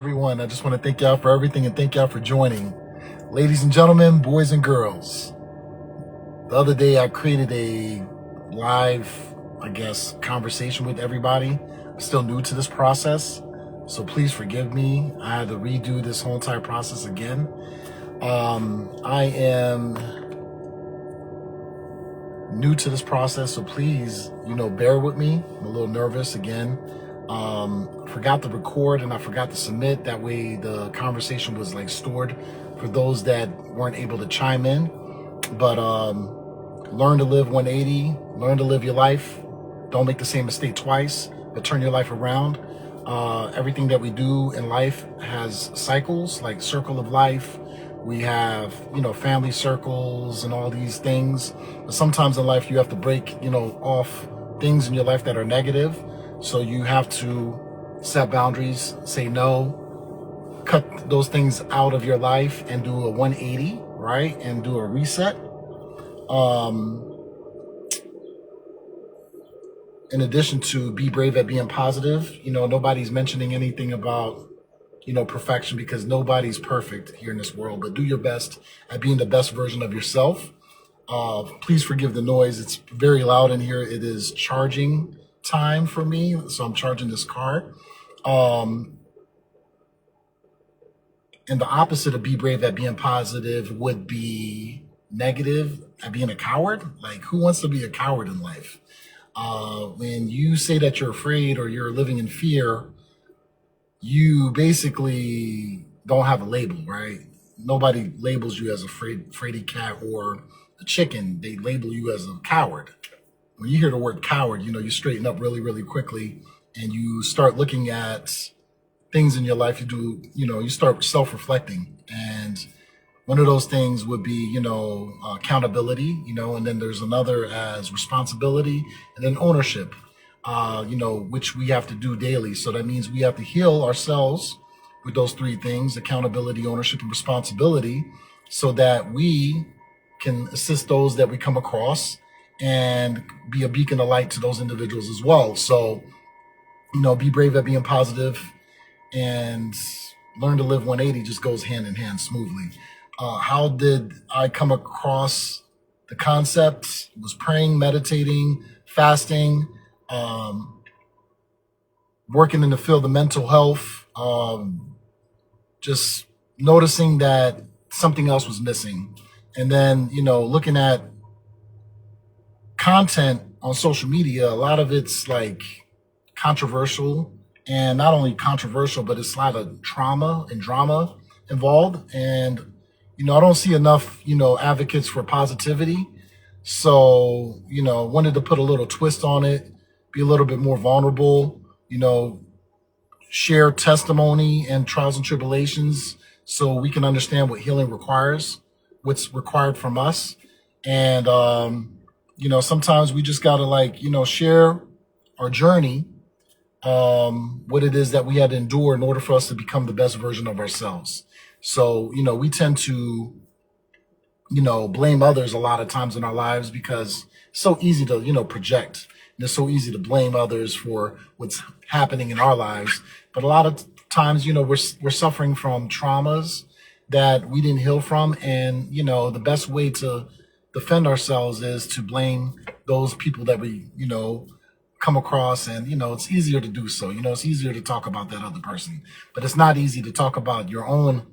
Everyone, I just want to thank y'all for everything and thank y'all for joining. Ladies and gentlemen, boys and girls, the other day I created a live, conversation with everybody. I'm still new to this process, so please forgive me. I had to redo this whole entire process again. I am new to this process, so please, bear with me. I'm a little nervous again. Forgot to record and I forgot to submit. That way the conversation was stored for those that weren't able to chime in. But learn to live 180, learn to live your life. Don't make the same mistake twice, but turn your life around. Everything that we do in life has cycles, like circle of life. We have, family circles and all these things. But sometimes in life you have to break, off things in your life that are negative. So you have to set boundaries, say no, cut those things out of your life and do a 180, right? And do a reset. In addition to be brave at being positive, nobody's mentioning anything about, perfection, because nobody's perfect here in this world, but do your best at being the best version of yourself. Please forgive the noise. It's very loud in here. It is charging time for me, so I'm charging this car. And the opposite of be brave at being positive would be negative at being a coward. Like, who wants to be a coward in life? When you say that you're afraid or you're living in fear, you basically don't have a label, right? Nobody labels you as a fraidy cat or a chicken. They label you as a coward. When you hear the word coward, you straighten up really, really quickly and you start looking at things in your life. You start self-reflecting. And one of those things would be, accountability, and then there's another as responsibility and then ownership, which we have to do daily. So that means we have to heal ourselves with those three things: accountability, ownership, and responsibility, so that we can assist those that we come across and be a beacon of light to those individuals as well. So, be brave at being positive and learn to live 180 just goes hand in hand smoothly. How did I come across the concept? It was praying, meditating, fasting, working in the field of mental health, just noticing that something else was missing. And then, looking at content on social media, a lot of it's controversial, and not only controversial, but it's a lot of trauma and drama involved. And, I don't see enough, advocates for positivity. So, wanted to put a little twist on it, be a little bit more vulnerable, share testimony and trials and tribulations so we can understand what healing requires, what's required from us. And, sometimes we just gotta share our journey, what it is that we had to endure in order for us to become the best version of ourselves. So, we tend to, blame others a lot of times in our lives because it's so easy to, project. And it's so easy to blame others for what's happening in our lives. But a lot of times, we're suffering from traumas that we didn't heal from. And, the best way to defend ourselves is to blame those people that we, come across. And, it's easier to do so. It's easier to talk about that other person. But it's not easy to talk about your own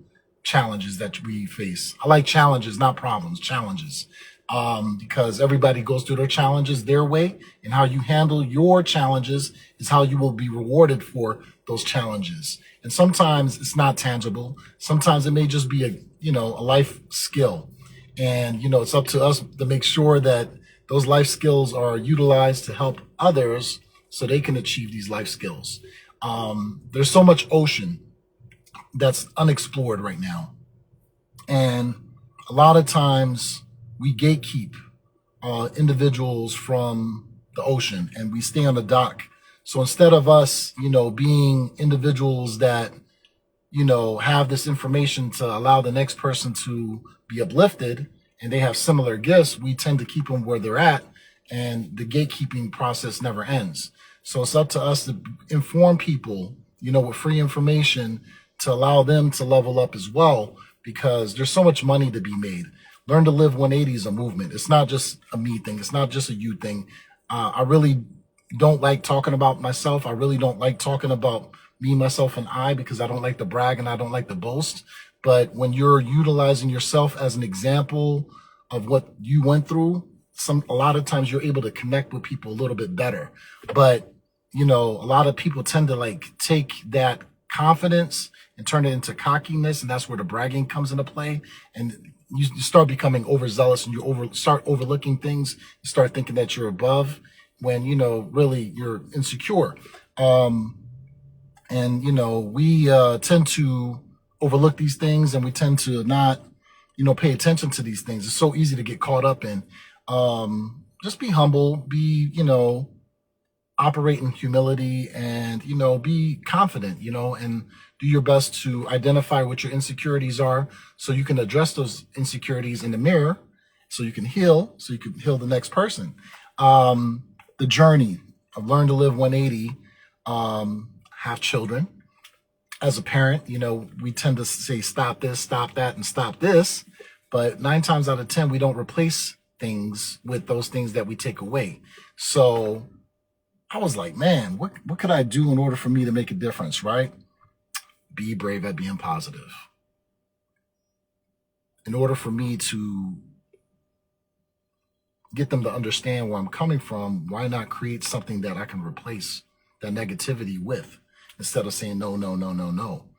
challenges that we face. I like challenges, not problems, challenges. Because everybody goes through their challenges their way, and how you handle your challenges is how you will be rewarded for those challenges. And sometimes it's not tangible. Sometimes it may just be a life skill. And, it's up to us to make sure that those life skills are utilized to help others so they can achieve these life skills. There's so much ocean that's unexplored right now. And a lot of times we gatekeep individuals from the ocean and we stay on the dock. So instead of us, being individuals that, have this information to allow the next person to be uplifted and they have similar gifts, we tend to keep them where they're at, and the gatekeeping process never ends. So it's up to us to inform people, with free information to allow them to level up as well, because there's so much money to be made. Learn to Live 180 is a movement. It's not just a me thing. It's not just a you thing. I really don't like talking about myself. I really don't like talking about me, myself, and I, because I don't like to brag and I don't like to boast. But when you're utilizing yourself as an example of what you went through, a lot of times you're able to connect with people a little bit better. But, you know, a lot of people tend to like take that confidence and turn it into cockiness, and that's where the bragging comes into play. And you start becoming overzealous, and you start overlooking things. You start thinking that you're above when, you know, really you're insecure. And, you know, we tend to overlook these things, and we tend to not, you know, pay attention to these things. It's so easy to get caught up in. Just be humble, be, you know, operate in humility, and, you know, be confident, you know, and do your best to identify what your insecurities are so you can address those insecurities in the mirror, so you can heal the next person. The journey of Learn to Live 180, have children. As a parent, you know, we tend to say, stop this, stop that, and stop this. But 9 times out of 10, we don't replace things with those things that we take away. So I was like, man, what could I do in order for me to make a difference, right? Be brave at being positive. In order for me to get them to understand where I'm coming from, why not create something that I can replace that negativity with, instead of saying no, no, no, no, no.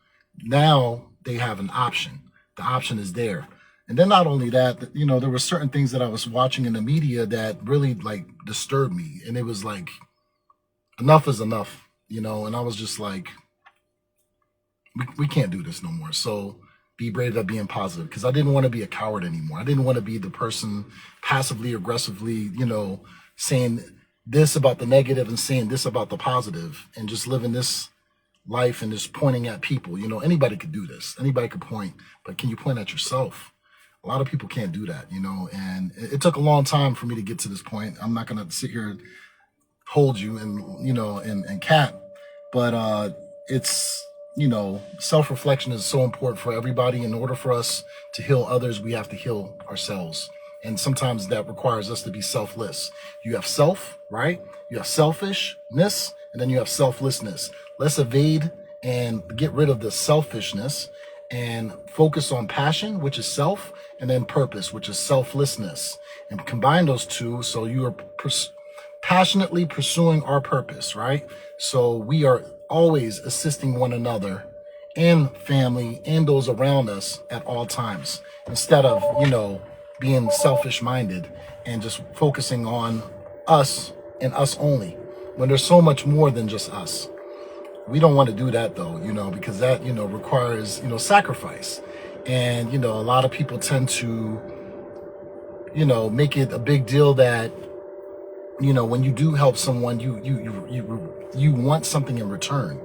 Now they have an option. The option is there. And then not only that, you know, there were certain things that I was watching in the media that really like disturbed me. And it was like, enough is enough, you know? And I was just like, we can't do this no more. So be brave at being positive, because I didn't want to be a coward anymore. I didn't want to be the person passively, aggressively, you know, saying this about the negative and saying this about the positive, and just living this life and just pointing at people. You know, anybody could do this. Anybody could point, but can you point at yourself? A lot of people can't do that, you know, and it took a long time for me to get to this point. I'm not going to sit here and hold you and, you know, and cat, but it's, you know, self-reflection is so important for everybody. In order for us to heal others, we have to heal ourselves. And sometimes that requires us to be selfless. You have self, right? You have selfishness, and then you have selflessness. Let's evade and get rid of the selfishness and focus on passion, which is self, and then purpose, which is selflessness, and combine those two so you are passionately pursuing our purpose, right? So we are always assisting one another and family and those around us at all times, instead of, you know, being selfish minded and just focusing on us and us only, when there's so much more than just us. We don't want to do that though, you know, because that, you know, requires, you know, sacrifice. And, you know, a lot of people tend to, you know, make it a big deal that, you know, when you do help someone, you want something in return.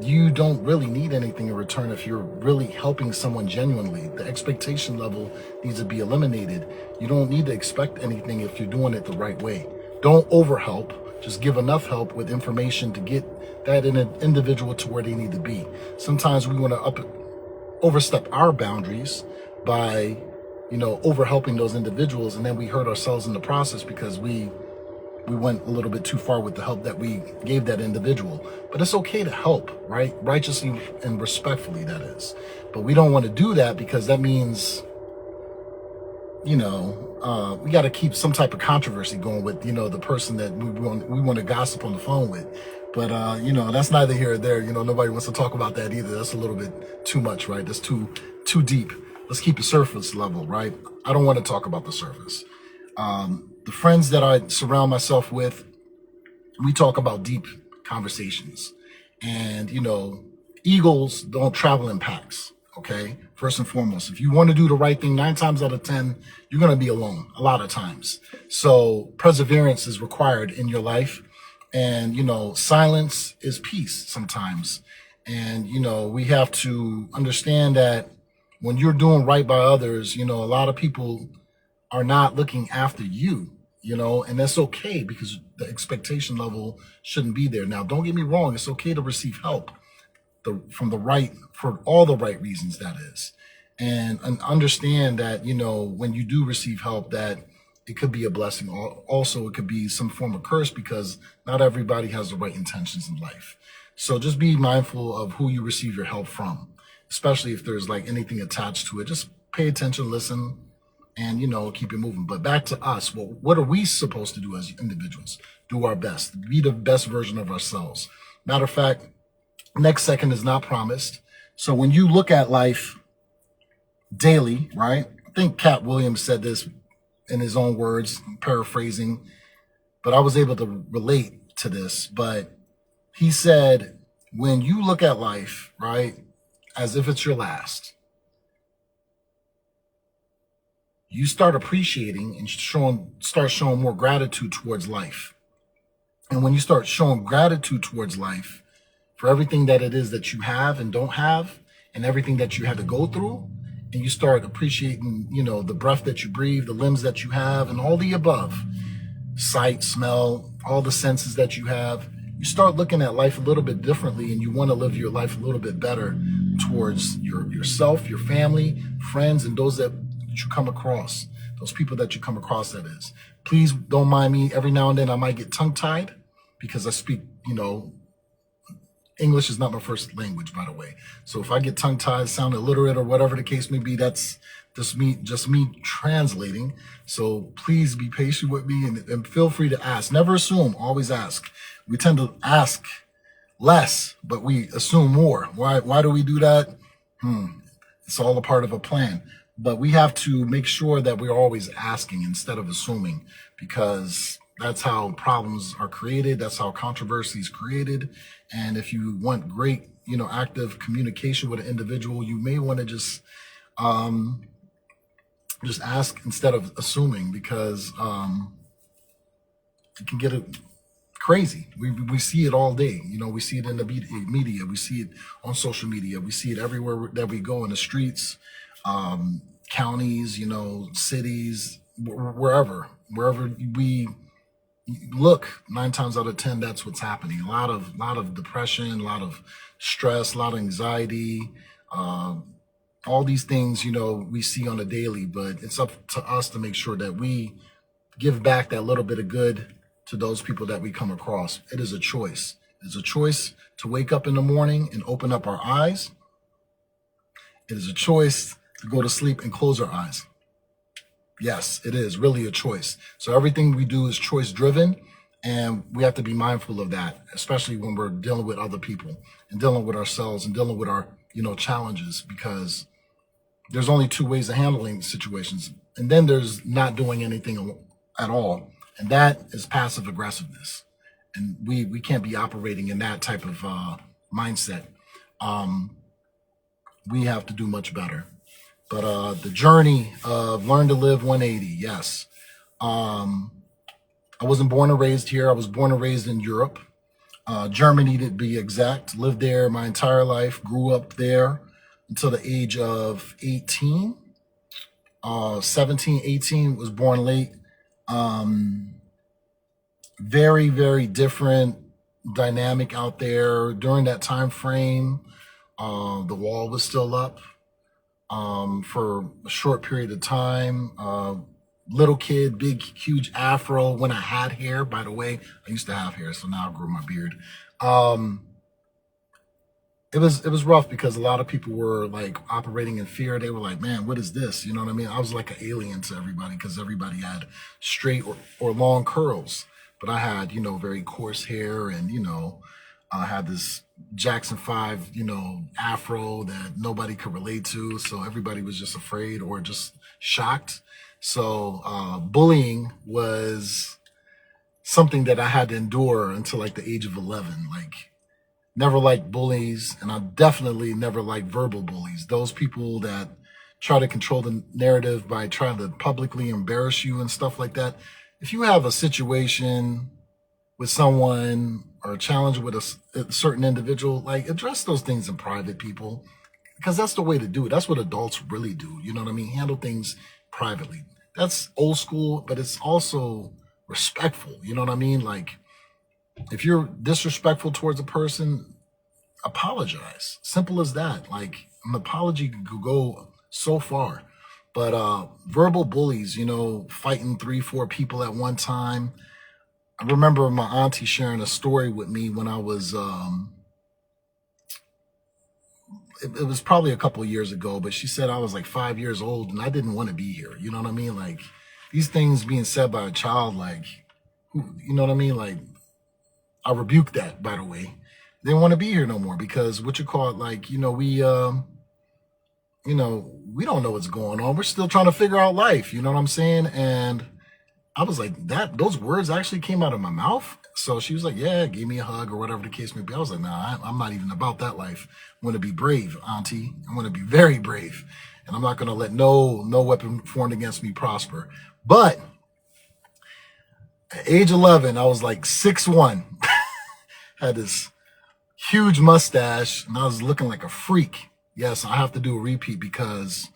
You don't really need anything in return if you're really helping someone genuinely. The expectation level needs to be eliminated. You don't need to expect anything if you're doing it the right way. Don't overhelp. Just give enough help with information to get that individual to where they need to be. Sometimes we want to overstep our boundaries by, you know, overhelping those individuals, and then we hurt ourselves in the process because we went a little bit too far with the help that we gave that individual. But it's okay to help, right? Righteously and respectfully, that is. But we don't want to do that because that means, you know, we got to keep some type of controversy going with, you know, the person that we want to gossip on the phone with. But, you know, that's neither here or there. You know, nobody wants to talk about that either. That's a little bit too much, right? That's too deep. Let's keep it surface level, right? I don't want to talk about the surface. The friends that I surround myself with, we talk about deep conversations. And, you know, eagles don't travel in packs, okay? First and foremost, if you want to do the right thing, 9 times out of 10, you're going to be alone a lot of times. So perseverance is required in your life. And, you know, silence is peace sometimes. And, you know, we have to understand that when you're doing right by others, you know, a lot of people are not looking after you, you know, and that's okay because the expectation level shouldn't be there. Now, don't get me wrong. It's okay to receive help. from the right, for all the right reasons, that is. And understand that, when you do receive help, that it could be a blessing. Also, it could be some form of curse, because not everybody has the right intentions in life. So just be mindful of who you receive your help from, especially if there's like anything attached to it. Just pay attention, listen, and keep it moving. But back to us. Well, what are we supposed to do as individuals? Do our best, be the best version of ourselves. Matter of fact, next second is not promised. So when you look at life daily, right? I think Cat Williams said this in his own words, paraphrasing, but I was able to relate to this. But he said, when you look at life, right, as if it's your last, you start appreciating and start showing more gratitude towards life. And when you start showing gratitude towards life for everything that it is that you have and don't have, and everything that you had to go through, and you start appreciating, the breath that you breathe, the limbs that you have, and all the above, sight, smell, all the senses that you have, you start looking at life a little bit differently, and you want to live your life a little bit better towards yourself, your family, friends, and those that you come across, those people that you come across, that is. Please don't mind me. Every now and then I might get tongue-tied because I speak, English is not my first language, by the way. So if I get tongue-tied, sound illiterate, or whatever the case may be, that's just me translating. So please be patient with me, and feel free to ask. Never assume, always ask. We tend to ask less, but we assume more. Why do we do that? It's all a part of a plan. But we have to make sure that we're always asking instead of assuming, because that's how problems are created. That's how controversy is created. And if you want great, active communication with an individual, you may want to just ask instead of assuming, because it can get crazy. We see it all day. We see it in the media. We see it on social media. We see it everywhere that we go, in the streets, counties, cities, wherever we look. 9 times out of 10, that's what's happening. A lot of depression, a lot of stress, a lot of anxiety, all these things, we see on a daily. But it's up to us to make sure that we give back that little bit of good to those people that we come across. It is a choice. It's a choice to wake up in the morning and open up our eyes. It is a choice to go to sleep and close our eyes. Yes, it is really a choice. So everything we do is choice driven, and we have to be mindful of that, especially when we're dealing with other people and dealing with ourselves and dealing with our, challenges, because there's only 2 ways of handling situations. And then there's not doing anything at all. And that is passive aggressiveness. And we can't be operating in that type of mindset. We have to do much better. But the journey of Learn to Live 180, yes. I wasn't born and raised here. I was born and raised in Europe, Germany to be exact. Lived there my entire life, grew up there until the age of 18. 17, 18, was born late. Very, very different dynamic out there during that time frame. The wall was still up for a short period of time. Little kid, big, huge afro when I had hair. By the way, I used to have hair, so now I grew my beard. It was rough because a lot of people were like operating in fear. They were like, man, what is this? You know what I mean? I was like an alien to everybody because everybody had straight or long curls. But I had, very coarse hair, and, I had this Jackson 5, afro that nobody could relate to. So everybody was just afraid or just shocked. So bullying was something that I had to endure until like the age of 11. Like, never liked bullies, and I definitely never liked verbal bullies. Those people that try to control the narrative by trying to publicly embarrass you and stuff like that. If you have a situation with someone or a challenge with a certain individual, like, address those things in private, people, because that's the way to do it. That's what adults really do. You know what I mean? Handle things privately. That's old school, but it's also respectful. You know what I mean? Like, if you're disrespectful towards a person, apologize. Simple as that. Like an apology could go so far. But verbal bullies, fighting 3, 4 people at one time. I remember my auntie sharing a story with me when I was it was probably a couple of years ago, but she said I was like 5 years old and I didn't want to be here. You know what I mean? Like these things being said by a child, like, you know what I mean? Like I rebuke that, by the way. They didn't want to be here no more because what you call it, like, we don't know what's going on. We're still trying to figure out life. You know what I'm saying? And I was like, those words actually came out of my mouth. So she was like, yeah, gave me a hug or whatever the case may be. I was like, nah, I'm not even about that life. I want to be brave, auntie. I want to be very brave. And I'm not going to let no weapon formed against me prosper. But at age 11, I was like 6'1", had this huge mustache, and I was looking like a freak. Yes, I have to do a repeat because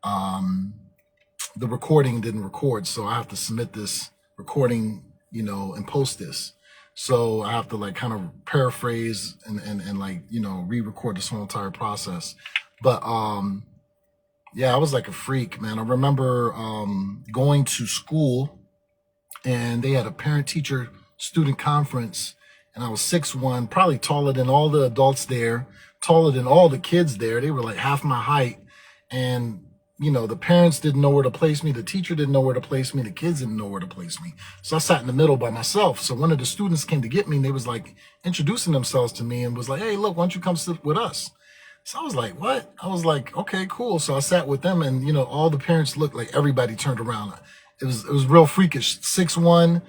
the recording didn't record, so I have to submit this recording, and post this. So I have to like kind of paraphrase and like, re-record this whole entire process. But yeah, I was like a freak, man. I remember going to school and they had a parent-teacher student conference, and I was 6'1", probably taller than all the adults there, taller than all the kids there. They were like half my height. And the parents didn't know where to place me. The teacher didn't know where to place me. The kids didn't know where to place me. So I sat in the middle by myself. So one of the students came to get me, and they was like introducing themselves to me and was like, hey, look, why don't you come sit with us? So I was like, what? I was like, okay, cool. So I sat with them, and, all the parents looked like everybody turned around. It was real freakish. 6'1",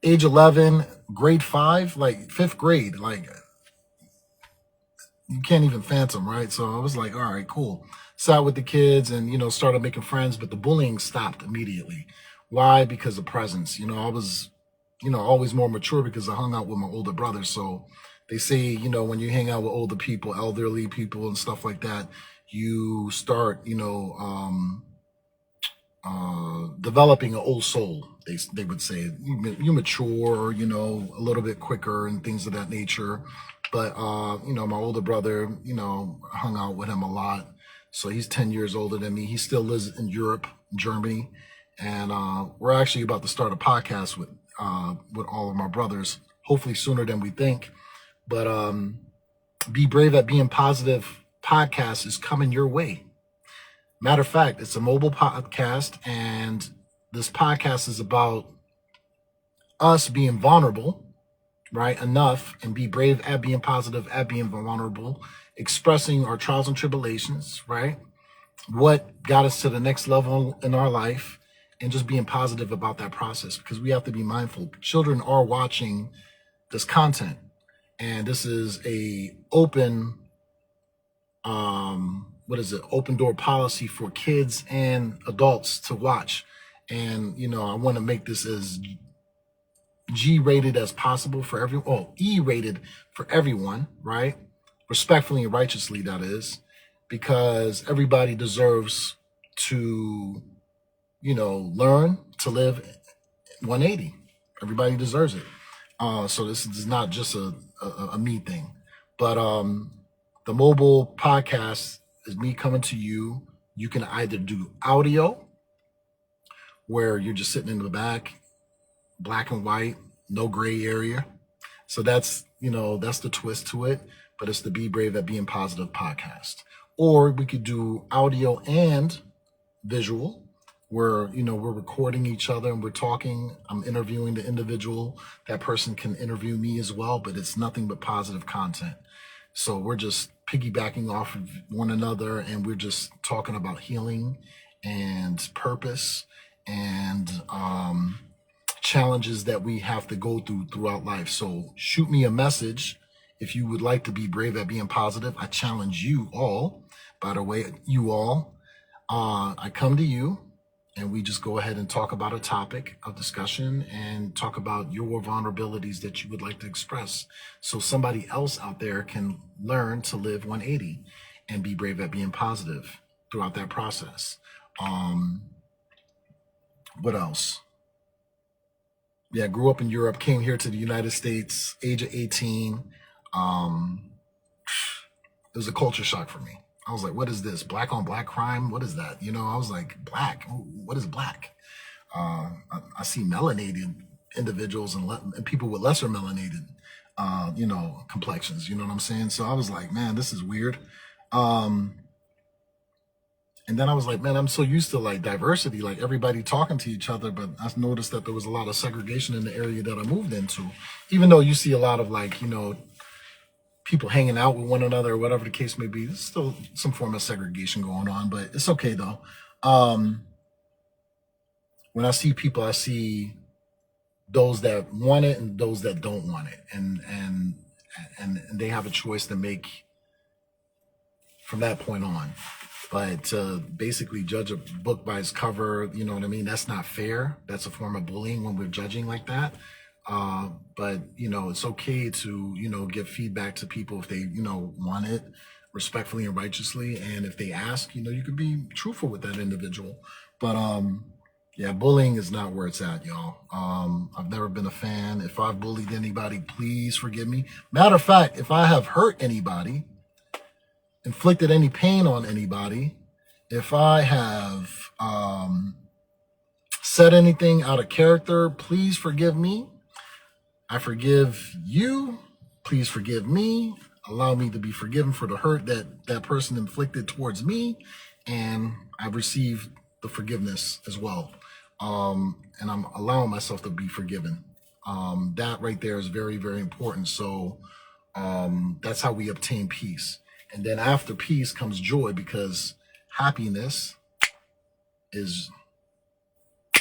age 11, grade 5, like 5th grade. Like you can't even phantom, right? So I was like, all right, cool. Sat with the kids and, started making friends, but the bullying stopped immediately. Why? Because of presence. I was, always more mature because I hung out with my older brother. So they say, when you hang out with older people, elderly people and stuff like that, you start, developing an old soul. They would say you mature, a little bit quicker and things of that nature. But, my older brother, hung out with him a lot. So he's 10 years older than me. He still lives in Europe, Germany. And we're actually about to start a podcast with all of my brothers, hopefully sooner than we think. But Be Brave at Being Positive podcast is coming your way. Matter of fact, it's a mobile podcast, and this podcast is about us being vulnerable, right? Enough, and be brave at being positive, at being vulnerable, expressing our trials and tribulations, right? What got us to the next level in our life, and just being positive about that process, because we have to be mindful. Children are watching this content, and this is a open, open door policy for kids and adults to watch. And, I want to make this as G-rated as possible for everyone, E-rated for everyone, right? Respectfully and righteously, that is, because everybody deserves to, learn to live 180. Everybody deserves it. So this is not just a me thing, but the mobile podcast is me coming to you. You can either do audio, where you're just sitting in the back, black and white, no gray area. So that's the twist to it, but it's the Be Brave at Being Positive podcast. Or we could do audio and visual, where, we're recording each other and we're talking. I'm interviewing the individual. That person can interview me as well, but it's nothing but positive content. So we're just piggybacking off of one another, and we're just talking about healing and purpose and challenges that we have to go through throughout life. So shoot me a message if you would like to be brave at being positive. I challenge you all, by the way, I come to you and we just go ahead and talk about a topic of discussion and talk about your vulnerabilities that you would like to express, so somebody else out there can learn to live 180 and be brave at being positive throughout that process. What else? Yeah, grew up in Europe, came here to the United States, age of 18. it was a culture shock for me. I was like, what is this? Black on black crime? What is that? You know, I was like, black? What is black? I see melanated individuals and people with lesser melanated, you know, complexions. You know what I'm saying? So I was like, man, this is weird. And then I was like, man, I'm so used to like diversity, like everybody talking to each other. But I noticed that there was a lot of segregation in the area that I moved into, even though you see a lot of like, you know, people hanging out with one another or whatever the case may be. There's still some form of segregation going on, but it's okay though. When I see people, I see those that want it and those that don't want it. And they have a choice to make from that point on. But basically judge a book by its cover, you know what I mean? That's not fair. That's a form of bullying when we're judging like that. But, you know, it's okay to, you know, give feedback to people if they, you know, want it respectfully and righteously. And if they ask, you know, you could be truthful with that individual. But yeah, bullying is not where it's at, y'all. I've never been a fan. If I've bullied anybody, please forgive me. Matter of fact, if I have hurt anybody, inflicted any pain on anybody, if I have said anything out of character, please forgive me. I forgive you. Please forgive me. Allow me to be forgiven for the hurt that that person inflicted towards me. And I've received the forgiveness as well. And I'm allowing myself to be forgiven. That right there is very, very important. So that's how we obtain peace. And then after peace comes joy, because happiness is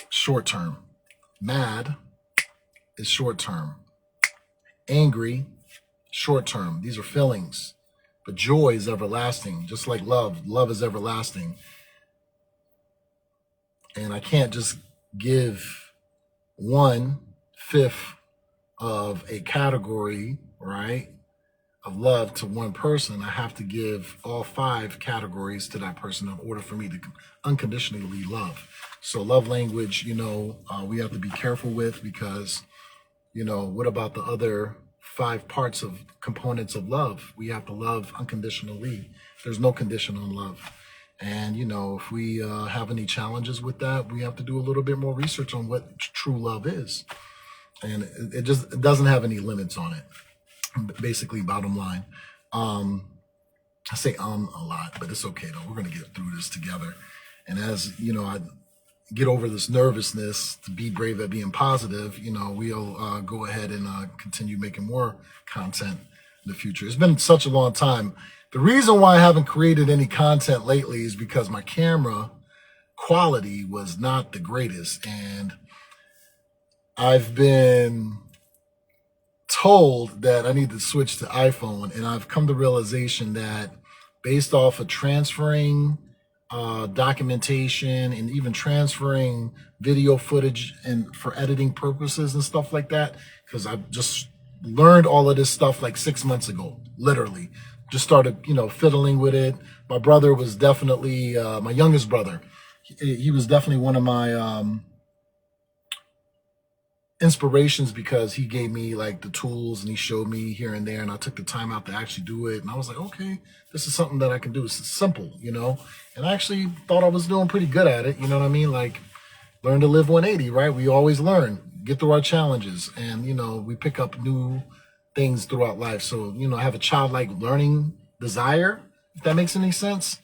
short term. Mad is short term. Angry, short term. These are feelings. But joy is everlasting, just like love. Love is everlasting. And I can't just give 1/5 of a category, right, of love to one person. I have to give all 5 categories to that person in order for me to unconditionally love. So love language, you know, we have to be careful with, because, you know, what about the other 5 parts of components of love? We have to love unconditionally. There's no condition on love. And, you know, if we have any challenges with that, we have to do a little bit more research on what true love is. And it doesn't have any limits on it. Basically, bottom line. I say a lot, but it's okay though. We're going to get through this together. And as, you know, I get over this nervousness to be brave at being positive, you know, we'll go ahead and continue making more content in the future. It's been such a long time. The reason why I haven't created any content lately is because my camera quality was not the greatest. And I've been told that I need to switch to iPhone, and I've come to realization that based off of transferring documentation and even transferring video footage and for editing purposes and stuff like that, because I've just learned all of this stuff like 6 months ago, literally. Just started, you know, fiddling with it. My brother was definitely, my youngest brother, he was definitely one of my inspirations, because he gave me like the tools and he showed me here and there, and I took the time out to actually do it. And I was like, okay, this is something that I can do. It's simple, you know, and I actually thought I was doing pretty good at it. You know what I mean? Like, learn to live 180, right? We always learn, get through our challenges, and, you know, we pick up new things throughout life. So, you know, have a childlike learning desire, if that makes any sense.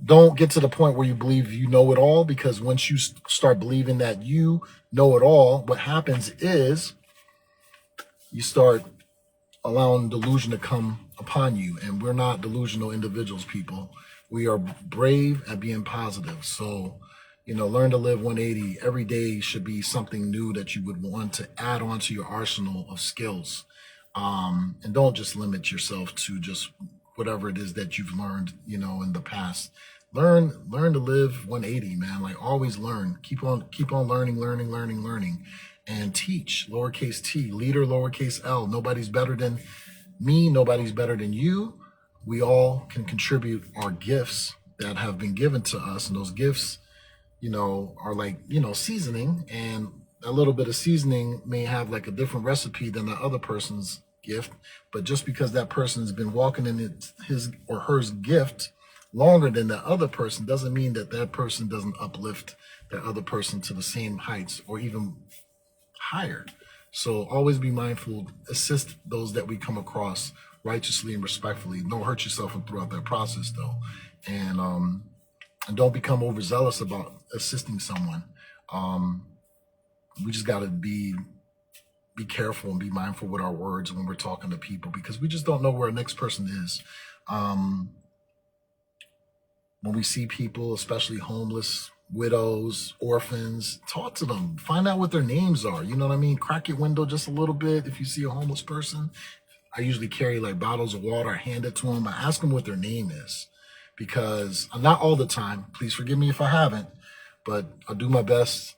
Don't get to the point where you believe you know it all, because once you start believing that you know it all, what happens is you start allowing delusion to come upon you. And we're not delusional individuals, people. We are brave at being positive. So, you know, learn to live 180. Every day should be something new that you would want to add on to your arsenal of skills. And don't just limit yourself to just whatever it is that you've learned, you know, in the past. Learn to live 180, man. Like, always learn. Keep on learning, and teach. Lowercase t, leader, lowercase l. Nobody's better than me. Nobody's better than you. We all can contribute our gifts that have been given to us, and those gifts, you know, are like, you know, seasoning, and a little bit of seasoning may have like a different recipe than the other person's gift, but just because that person has been walking in his or her gift longer than the other person doesn't mean that that person doesn't uplift that other person to the same heights or even higher. So always be mindful, assist those that we come across righteously and respectfully. Don't hurt yourself throughout that process though. And don't become overzealous about assisting someone. We just got to be careful and be mindful with our words when we're talking to people, because we just don't know where our next person is. When we see people, especially homeless, widows, orphans, talk to them, find out what their names are. You know what I mean? Crack your window just a little bit. If you see a homeless person, I usually carry like bottles of water, hand it to them. I ask them what their name is, because not all the time, please forgive me if I haven't, but I'll do my best,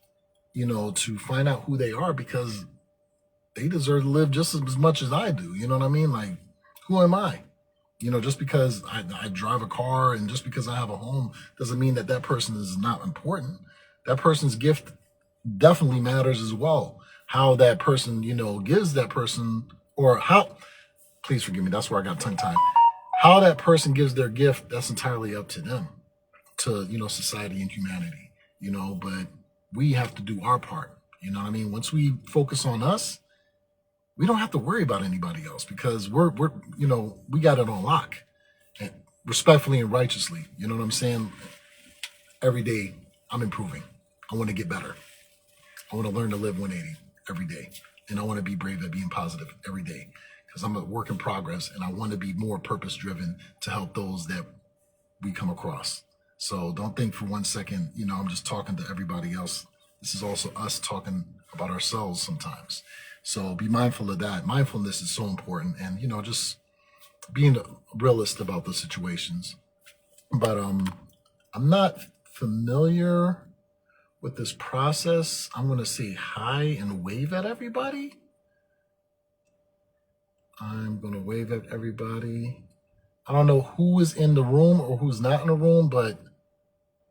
to find out who they are, because they deserve to live just as much as I do. You know what I mean? Like, who am I? Just because I drive a car and just because I have a home doesn't mean that that person is not important. That person's gift definitely matters as well. How that person, gives that person, or how, please forgive me, that's where I got tongue tied. How that person gives their gift, that's entirely up to them, to, society and humanity, but we have to do our part. You know what I mean? Once we focus on us, we don't have to worry about anybody else, because we're we got it on lock, and respectfully and righteously. You know what I'm saying? Every day I'm improving. I want to get better. I want to learn to live 180 every day. And I want to be brave at being positive every day, because I'm a work in progress and I want to be more purpose driven to help those that we come across. So don't think for 1 second, I'm just talking to everybody else. This is also us talking about ourselves sometimes. So be mindful of that. Mindfulness is so important, and just being a realist about the situations. But I'm not familiar with this process. I'm gonna say hi and wave at everybody. I'm gonna wave at everybody. I don't know who is in the room or who's not in the room, but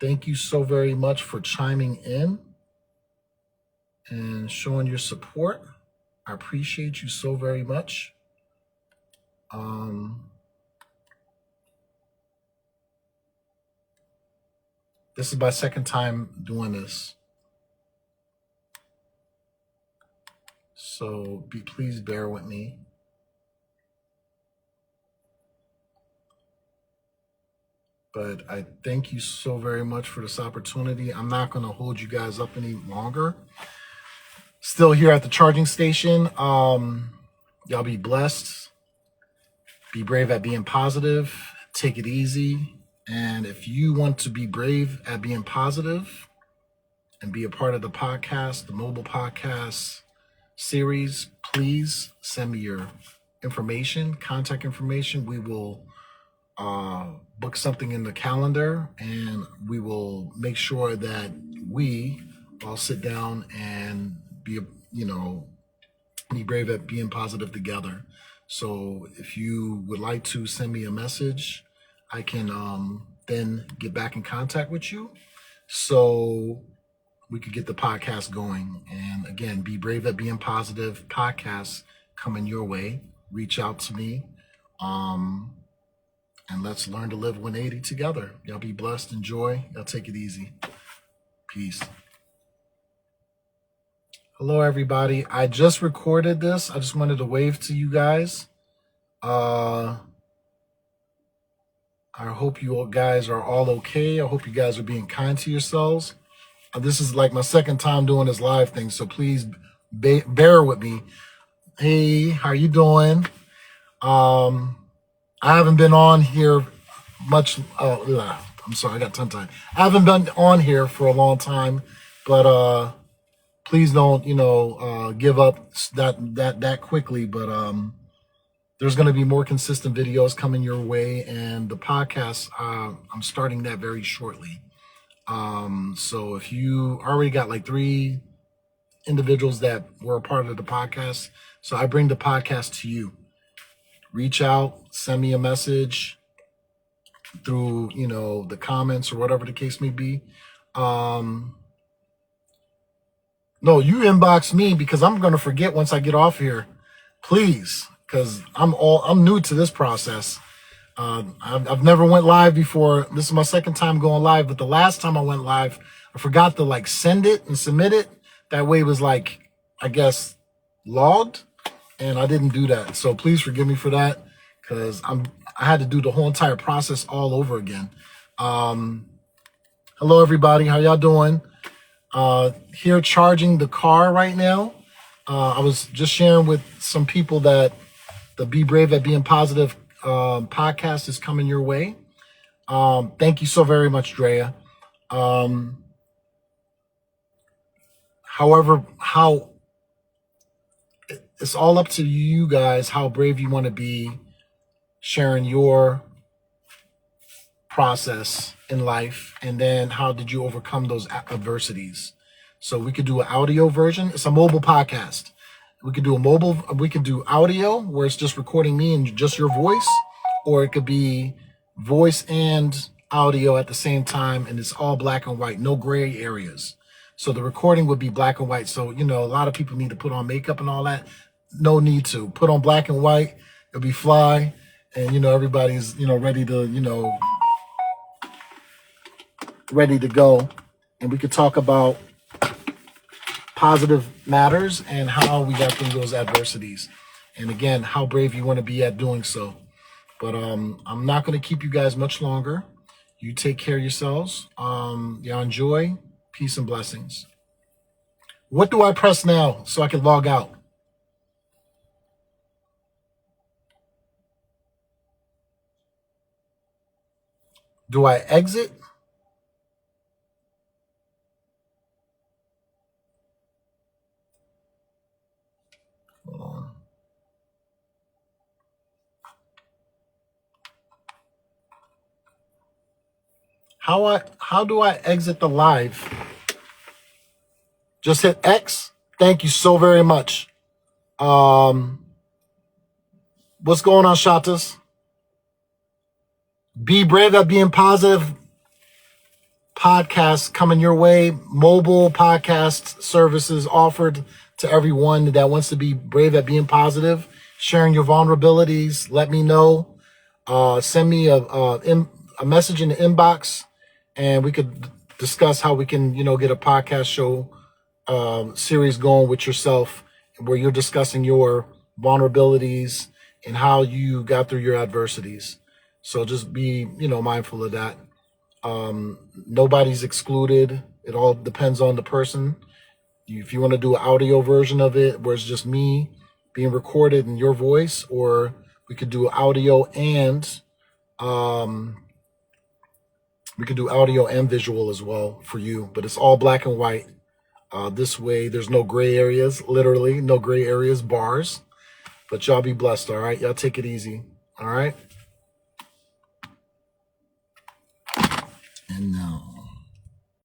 thank you so very much for chiming in and showing your support. I appreciate you so very much. This is my second time doing this, so please bear with me. But I thank you so very much for this opportunity. I'm not going to hold you guys up any longer. Still here at the charging station. Y'all be blessed. Be brave at being positive. Take it easy. And if you want to be brave at being positive and be a part of the podcast, the mobile podcast series, please send me your information, contact information. We will book something in the calendar, and we will make sure that we all sit down and be brave at being positive together. So if you would like to send me a message, I can then get back in contact with you so we could get the podcast going. And again, Be Brave at Being Positive podcast coming your way. Reach out to me. And let's learn to live 180 together. Y'all be blessed. Enjoy. Y'all take it easy. Peace. Hello, everybody. I just recorded this. I just wanted to wave to you guys. I hope you all guys are all okay. I hope you guys are being kind to yourselves. This is like my second time doing this live thing, so please bear with me. Hey, how you doing? I haven't been on here much. I'm sorry, I got tongue-tied. I haven't been on here for a long time, but please don't, give up that quickly. But there's going to be more consistent videos coming your way, and the podcast, I'm starting that very shortly. So if you already got like 3 individuals that were a part of the podcast, so I bring the podcast to you. Reach out, send me a message through, the comments or whatever the case may be. No, you inbox me, because I'm going to forget once I get off here. Please, because I'm new to this process. I've never went live before. This is my second time going live, but the last time I went live, I forgot to like send it and submit it. That way it was like, I guess, logged, and I didn't do that. So please forgive me for that, because I had to do the whole entire process all over again. Hello everybody, how y'all doing? Here charging the car right now. I was just sharing with some people that the Be Brave at Being Positive podcast is coming your way. Thank you so very much, Drea. However, it's all up to you guys how brave you want to be sharing your process in life, and then how did you overcome those adversities. So we could do an audio version. It's a mobile podcast. We could do audio where it's just recording me and just your voice, or it could be voice and audio at the same time, and it's all black and white, no gray areas. So the recording would be black and white. So, you know, a lot of people need to put on makeup and all that. No need to. Put on black and white. It'll be fly. And, you know, everybody's, you know, ready to, you know, ready to go. And we could talk about positive matters and how we got through those adversities. And again, how brave you want to be at doing so. But I'm not going to keep you guys much longer. You take care of yourselves. Y'all enjoy. Peace and blessings. What do I press now so I can log out? Do I exit? Hold on. How do I exit the live? Just hit X. Thank you so very much. What's going on, Shatas? Be Brave at Being Positive podcast coming your way. Mobile podcast services offered to everyone that wants to be brave at being positive. Sharing your vulnerabilities. Let me know. Send me a message in the inbox, and we could discuss how we can, you know, get a podcast show series going with yourself, where you're discussing your vulnerabilities and how you got through your adversities. So just be, you know, mindful of that. Nobody's excluded. It all depends on the person. If you want to do an audio version of it where it's just me being recorded in your voice, or we could do audio and visual as well for you, but it's all black and white. This way, there's no gray areas, literally no gray areas, bars. But y'all be blessed, all right? Y'all take it easy, all right?